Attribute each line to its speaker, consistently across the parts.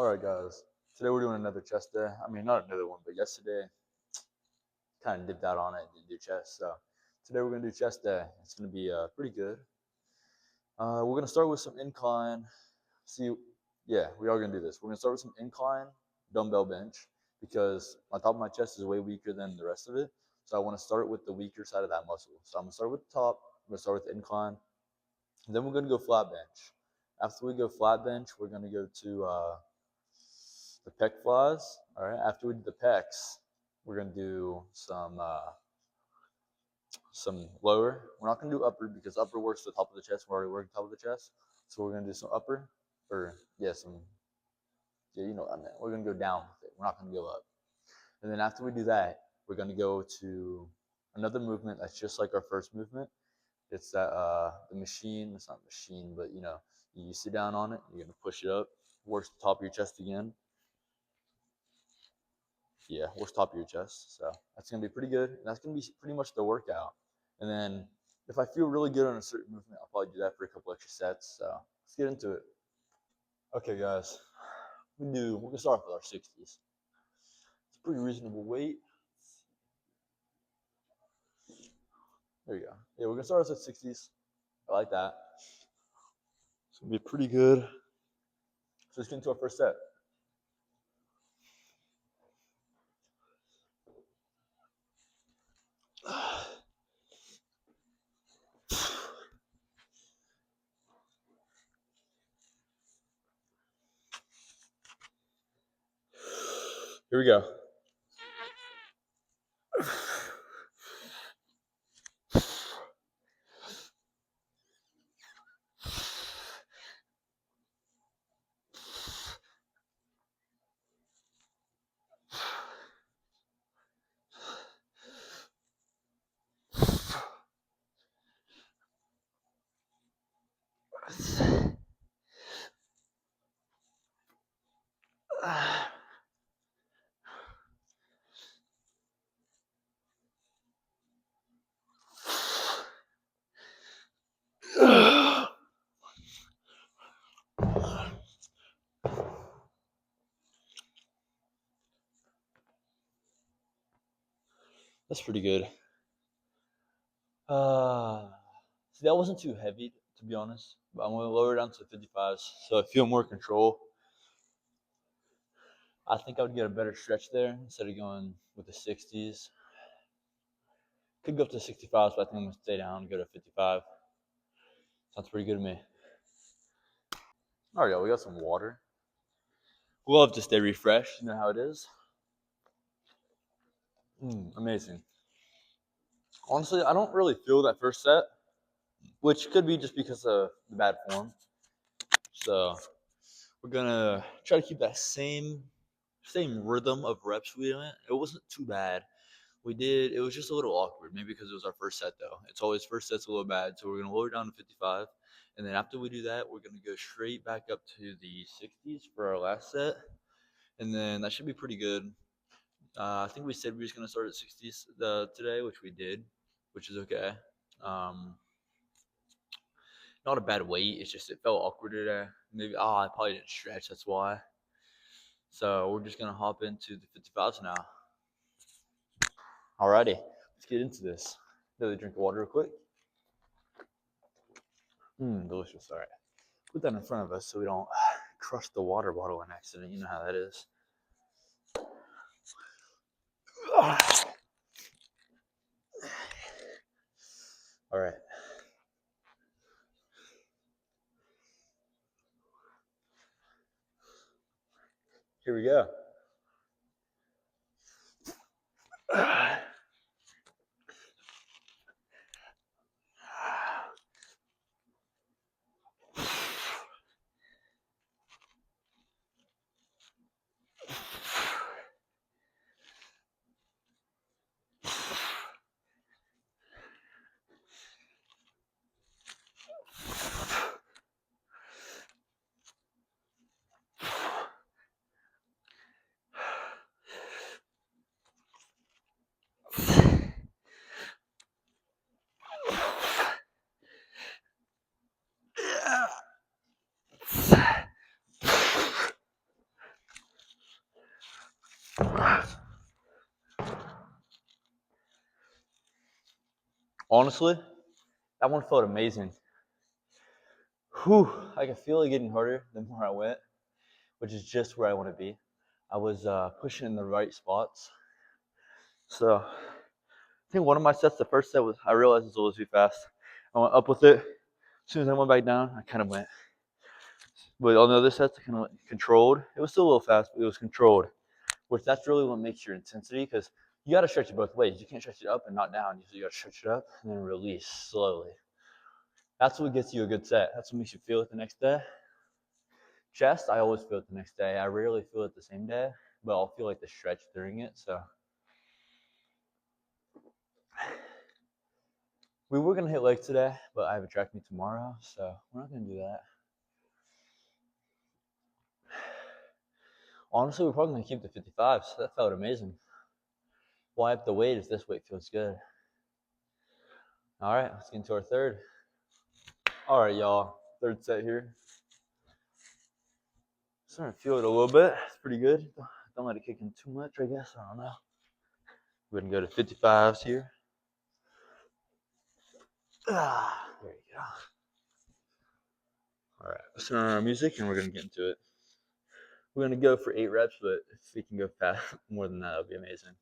Speaker 1: All right, guys. Today we're doing another chest day. I mean, not another one, but yesterday kind of dipped out on it and didn't do chest. So today we're gonna do chest day. It's gonna be pretty good. We're gonna start with some incline. See, yeah, we are gonna do this. We're gonna start with some incline dumbbell bench because my top of my chest is way weaker than the rest of it. So I want to start with the weaker side of that muscle. So I'm gonna start with the top. I'm gonna start with the incline. And then we're gonna go flat bench. After we go flat bench, we're gonna go to the pec flies. All right. After we do the pecs, we're gonna do some lower. We're not gonna do upper because upper works the top of the chest. We're already working top of the chest, so we're gonna do some upper, or yeah, you know what I meant. We're gonna go down with it. We're not gonna go up. And then after we do that, we're gonna go to another movement that's just like our first movement. It's that the machine. It's not machine, but you sit down on it. You're gonna push it up. Works the top of your chest again. Yeah, works top of your chest. So that's gonna be pretty good. And that's gonna be pretty much the workout. And then if I feel really good on a certain movement, I'll probably do that for a couple extra sets. So let's get into it. Okay, guys, we're gonna start off with our 60s. It's a pretty reasonable weight. There you go. Yeah, we're gonna start off with 60s. I like that. It's gonna be pretty good. So let's get into our first set. Here we go. That's pretty good. See, that wasn't too heavy, to be honest. But I'm going to lower it down to 55s so I feel more control. I think I would get a better stretch there instead of going with the 60s. Could go up to 65s, but I think I'm going to stay down and go to 55. Sounds pretty good to me. All right, y'all, we got some water. We'll have to stay refreshed. You know how it is. Amazing. Honestly, I don't really feel that first set, which could be just because of the bad form. So we're gonna try to keep that same rhythm of reps we went. It wasn't too bad. It was just a little awkward, maybe because it was our first set though. It's always first set's a little bad, so we're gonna lower down to 55, and then after we do that, we're gonna go straight back up to the 60s for our last set, and then that should be pretty good. I think we said we were just gonna start at 60s today, which we did, which is okay. Not a bad weight. It's just it felt awkward today. Maybe I probably didn't stretch. That's why. So we're just gonna hop into the 55s now. Alrighty, let's get into this. Another drink of water real quick. Delicious. All right, put that in front of us so we don't crush the water bottle in accident. You know how that is. All right. Here we go. Honestly, that one felt amazing. Whew, I could feel it getting harder the more I went, which is just where I want to be. I was pushing in the right spots. So I think one of my sets, the first set was, I realized it was a little too fast. I went up with it. As soon as I went back down, I kind of went. But on the other sets, I kind of went controlled. It was still a little fast, but it was controlled. Which that's really what makes your intensity, because you got to stretch it both ways. You can't stretch it up and not down. So you got to stretch it up and then release slowly. That's what gets you a good set. That's what makes you feel it the next day. Chest, I always feel it the next day. I rarely feel it the same day, but I'll feel like the stretch during it. So we were gonna hit legs today, but I have a track meet tomorrow, so we're not gonna do that. Honestly, we're probably gonna keep the 55s. That felt amazing. Why up the weight if this weight feels good? All right, let's get into our third. All right, y'all. Third set here. Starting to feel it a little bit. It's pretty good. Don't let it kick in too much, I guess. I don't know. We're gonna go to 55s here. There you go. All right, let's turn on our music and we're gonna get into it. We're gonna go for 8 reps, but if we can go fast more than that, that would be amazing.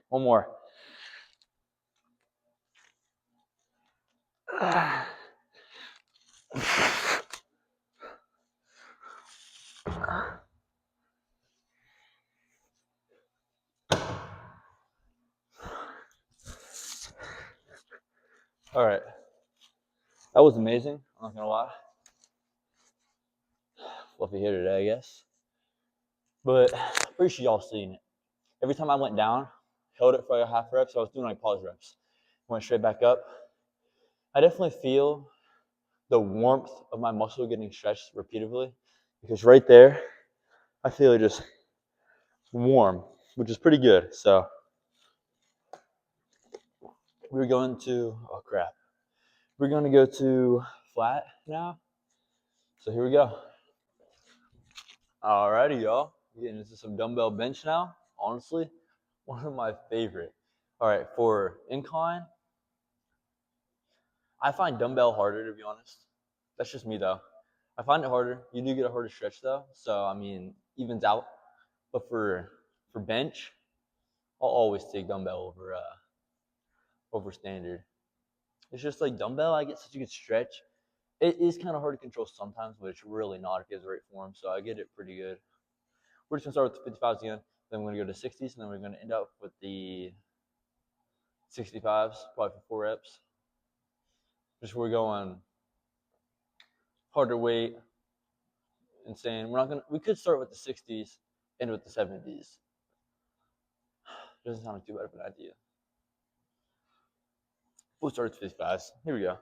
Speaker 1: One more. All right. That was amazing. I'm not gonna lie. Fluffy here today, I guess. But appreciate y'all seeing it. Every time I went down, held it for like a half rep, so I was doing like pause reps. Went straight back up. I definitely feel the warmth of my muscle getting stretched repeatedly, because right there, I feel it just warm, which is pretty good. So we're going to, oh crap. We're going to go to flat now. So here we go. Alrighty, y'all. Getting into some dumbbell bench now. Honestly, one of my favorite. All right, for incline, I find dumbbell harder, to be honest. That's just me, though. I find it harder. You do get a harder stretch, though. So, I mean, evens out. But for bench, I'll always take dumbbell over standard. It's just like dumbbell, I get such a good stretch. It is kind of hard to control sometimes, but it's really not if you have the right form. So I get it pretty good. We're just gonna start with the 55s again. Then we're gonna go to 60s, and then we're gonna end up with the 65s, probably for 4 reps. Just we're going harder weight, insane. We could start with the 60s, end with the 70s. Doesn't sound like too bad of an idea. We'll start with 55s. Here we go.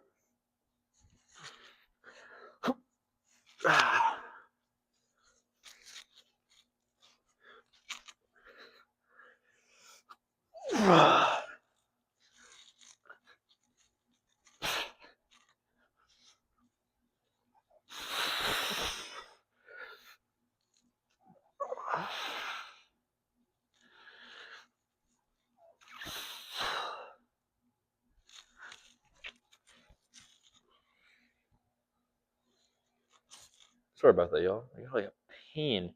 Speaker 1: Sorry about that, y'all. I got like a pain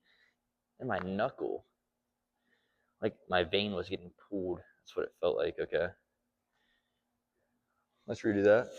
Speaker 1: in my knuckle. Like my vein was getting pulled. That's what it felt like. Okay. Let's redo that.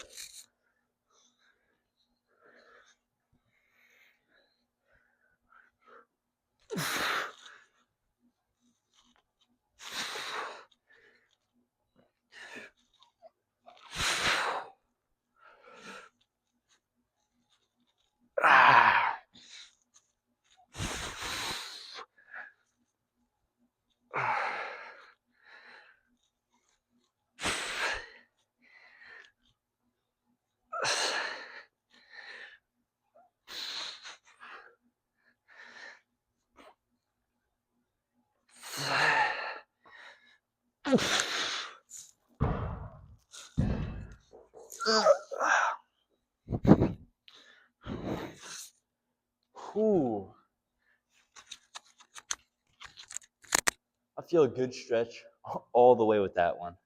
Speaker 1: Ooh. I feel a good stretch all the way with that one.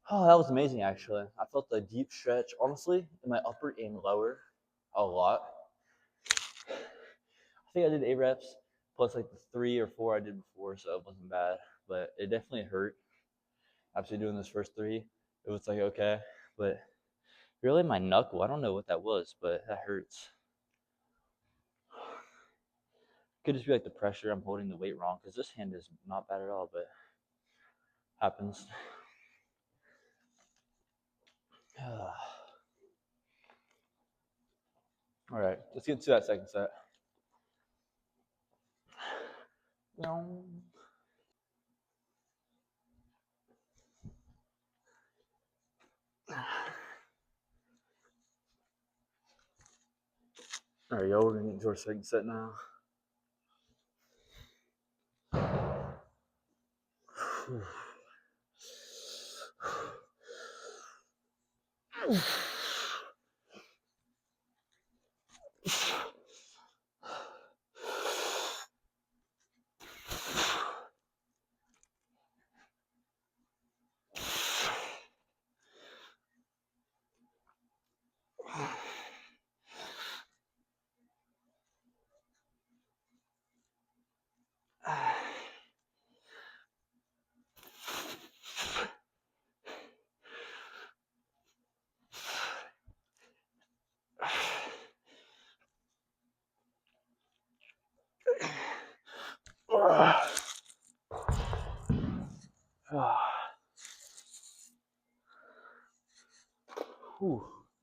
Speaker 1: Oh, that was amazing, actually. I felt a deep stretch, honestly, in my upper and lower a lot. I think I did 8 reps plus like the 3 or 4 I did before, so it wasn't bad. But it definitely hurt after doing this first 3. It was like, okay. But really, my knuckle, I don't know what that was, but that hurts. Could just be like the pressure. I'm holding the weight wrong because this hand is not bad at all, but happens. All right, let's get into that second set. No. All right, y'all, we're gonna get into our second set now.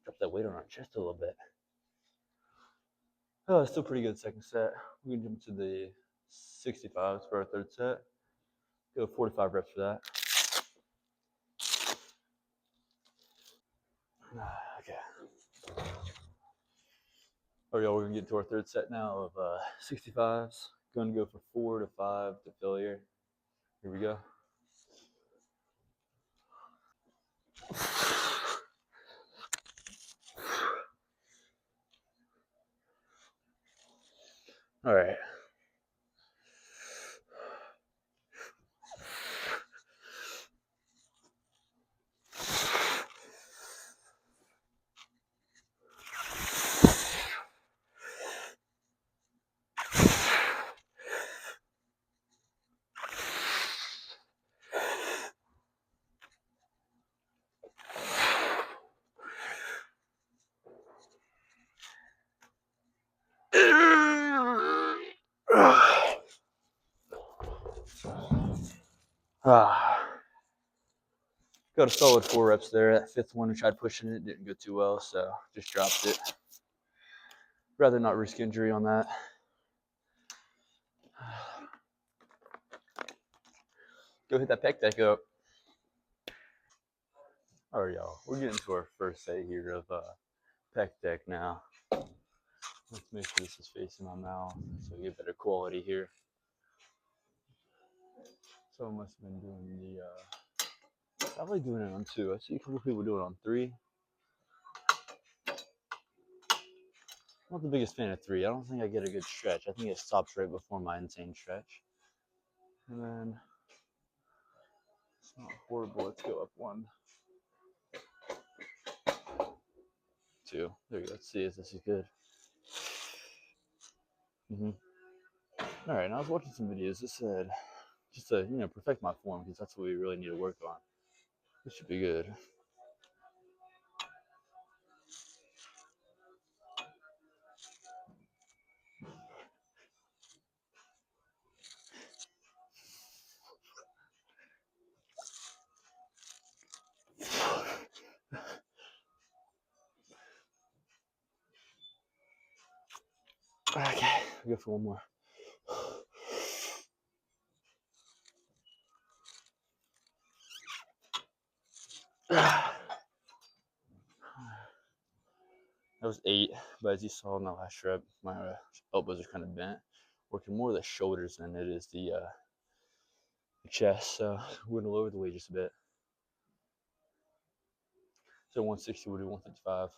Speaker 1: Drop that weight on our chest a little bit. Oh, it's still pretty good second set. We can jump to the 65s for our third set. Go 45 reps for that. Okay. All right, y'all, we're gonna get to our third set now of 65s. Gonna go for 4 to 5 to failure. Here we go. All right. Got a solid 4 reps there. That fifth one, I tried pushing it, didn't go too well, so just dropped it. Rather not risk injury on that. Go hit that pec deck up. All right, y'all. We're getting to our first set here of pec deck now. Let's make sure this is facing my mouth so we get better quality here. Someone must have been doing the, probably doing it on 2. I see a couple people doing it on 3. I'm not the biggest fan of 3. I don't think I get a good stretch. I think it stops right before my insane stretch. And then, it's not horrible. Let's go up 1, 2. There we go. Let's see if this is good. All right, now I was watching some videos that said, just to, perfect my form, because that's what we really need to work on. This should be good. Okay, I'll go for one more. That was 8, but as you saw in the last rep, my elbows are kind of bent. Working more of the shoulders than it is the chest, so we're gonna lower the weight just a bit. So 160, we'll do 155.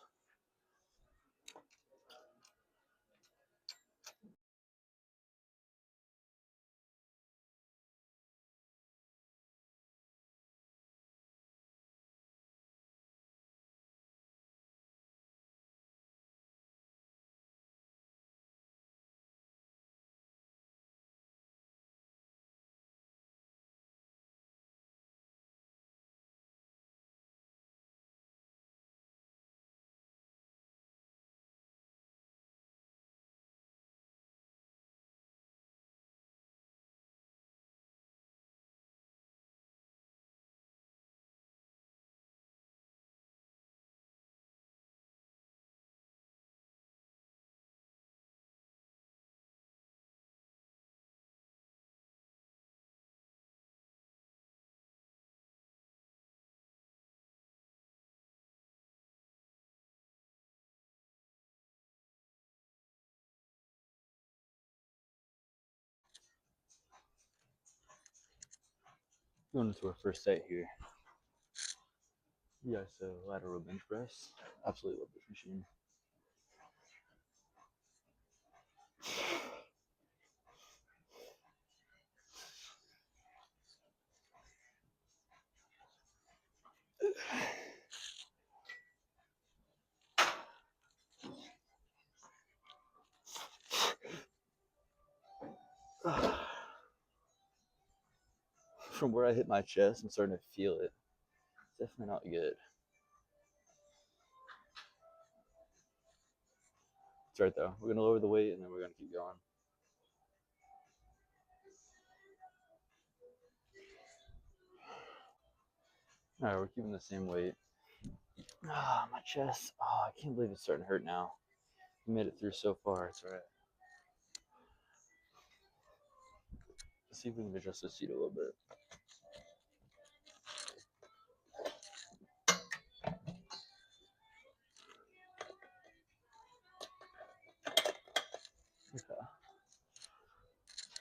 Speaker 1: Going into our first set here. Yeah, so lateral bench press. Absolutely love this machine. From where I hit my chest, I'm starting to feel it. It's definitely not good. It's right though. We're gonna lower the weight and then we're gonna keep going. All right, we're keeping the same weight. Ah, my chest. Oh, I can't believe it's starting to hurt now. We made it through so far. It's all right. Let's see if we can adjust the seat a little bit. Okay.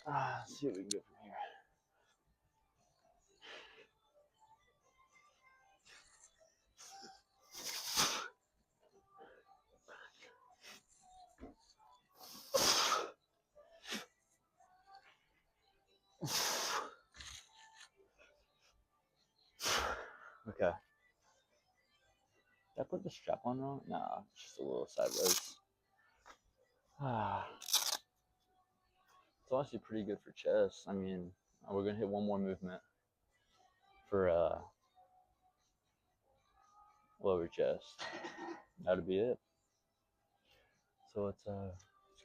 Speaker 1: Let's see what we can get from here. Okay. Did I put the strap on wrong? Nah, it's just a little sideways. It's honestly pretty good for chest. I mean, we're gonna hit one more movement for lower chest. That'll be it. So let's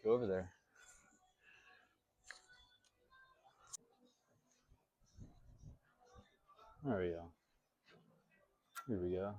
Speaker 1: go over there. There we go. Here we go.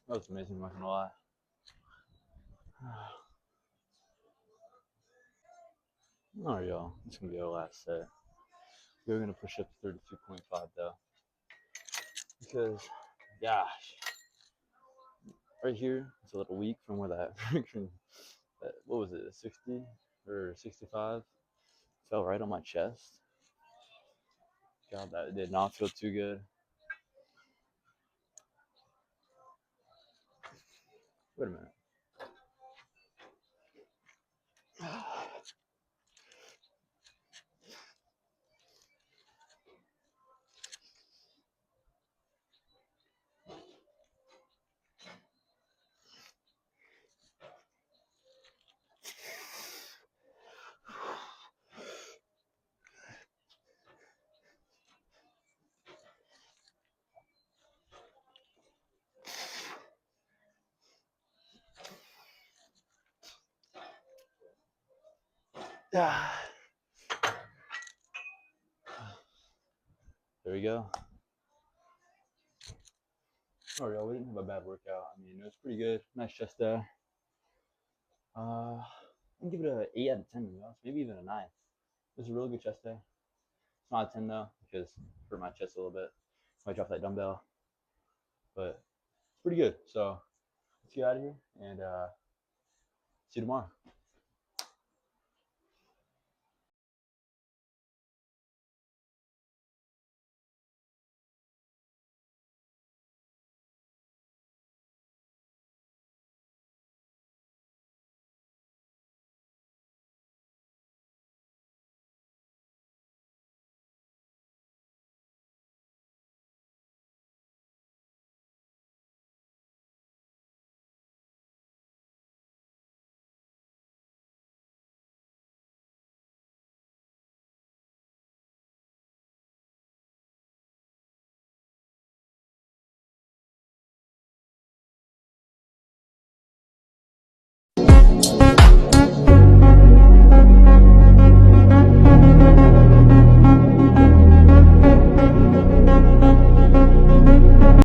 Speaker 1: That was amazing, I'm not gonna lie. Alright, y'all. It's gonna be our last set. We're gonna push up to 32.5 though. Because, gosh, right here, it's a little weak from where that what was it, 60 or 65? Fell right on my chest. God, that did not feel too good. Wait a minute. There we go. Oh, yeah, we didn't have a bad workout. I mean, it was pretty good. Nice chest day. I'm gonna give it an 8 out of 10, to be honest. Maybe even a 9. It was a really good chest day. It's not a 10 though, because it hurt my chest a little bit. I dropped that dumbbell, but it's pretty good. So let's get out of here and see you tomorrow.